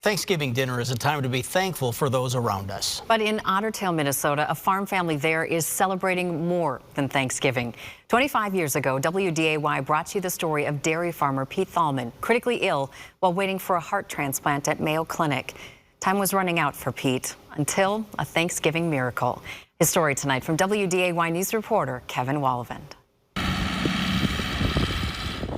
Thanksgiving dinner is a time to be thankful for those around us. But in Ottertail, Minnesota, a farm family there is celebrating more than Thanksgiving. 25 years ago, WDAY brought you the story of dairy farmer Pete Thalmann, critically ill while waiting for a heart transplant at Mayo Clinic. Time was running out for Pete until a Thanksgiving miracle. His story tonight from WDAY News reporter Kevin Walvand.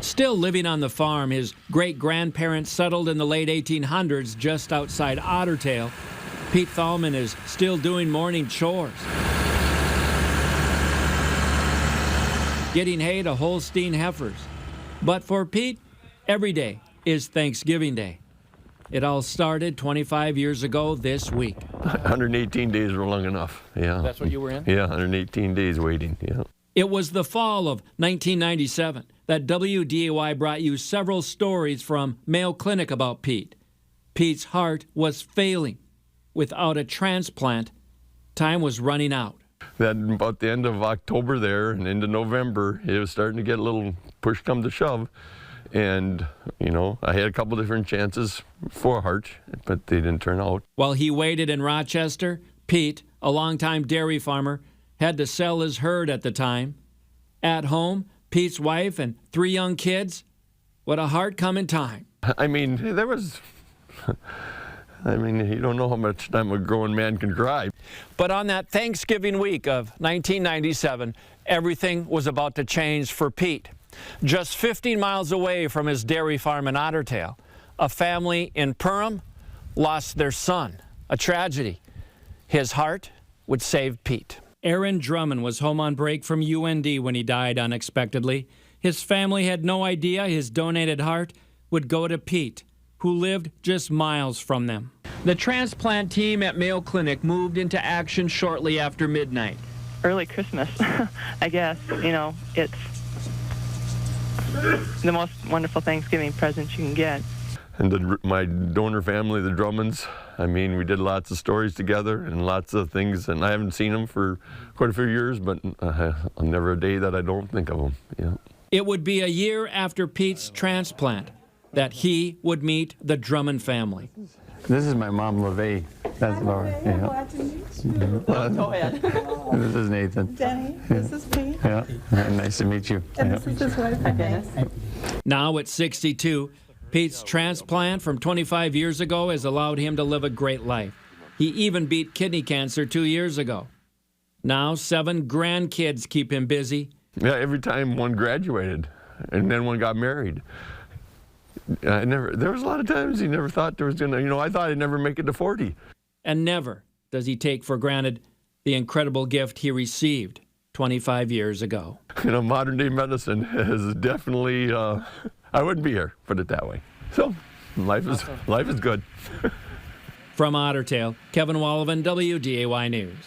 Still living on the farm, his great-grandparents settled in the late 1800s just outside Ottertail. Pete Thalmann is still doing morning chores, getting hay to Holstein heifers. But for Pete, every day is Thanksgiving Day. It all started 25 years ago this week. 118 days were long enough, yeah. That's what you were in? Yeah, 118 days waiting, yeah. It was the fall of 1997 that WDAY brought you several stories from Mayo Clinic about Pete. Pete's heart was failing. Without a transplant, time was running out. Then about the end of October there and into November, it was starting to get a little push come to shove. And, you know, I had a couple different chances for a heart, but they didn't turn out. While he waited in Rochester, Pete, a longtime dairy farmer, had to sell his herd at the time. At home, Pete's wife and 3 young kids. What a heart come in time. I mean, you don't know how much time a grown man can cry. But on that Thanksgiving week of 1997, everything was about to change for Pete. Just 15 miles away from his dairy farm in Ottertail, a family in Perham lost their son. A tragedy. His heart would save Pete. Aaron Drummond was home on break from UND when he died unexpectedly. His family had no idea his donated heart would go to Pete, who lived just miles from them. The transplant team at Mayo Clinic moved into action shortly after midnight. Early Christmas, I guess. You know, it's the most wonderful Thanksgiving present you can get. And my donor family, the Drummonds, I mean, we did lots of stories together and lots of things, and I haven't seen them for quite a few years, but never a day that I don't think of them. Yeah. It would be a year after Pete's transplant that he would meet the Drummond family. This is my mom, LaVey. That's Laura. Yeah. Glad to meet you. Go ahead. This is Nathan. Denny, this is Pete. Yeah. Nice to meet you. And this is his wife, Dennis. Now at 62, Pete's transplant from 25 years ago has allowed him to live a great life. He even beat kidney cancer 2 years ago. Now 7 grandkids keep him busy. Yeah, every time one graduated and then one got married. There was a lot of times he never thought there was going to, I thought I'd never make it to 40. And never does he take for granted the incredible gift he received 25 years ago. Modern day medicine is definitely, I wouldn't be here, put it that way. So life is good. From Ottertail, Kevin Walvand, WDAY News.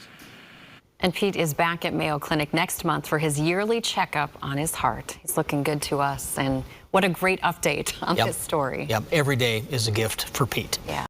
And Pete is back at Mayo Clinic next month for his yearly checkup on his heart. He's looking good to us, and what a great update on this story. Yep, every day is a gift for Pete. Yeah.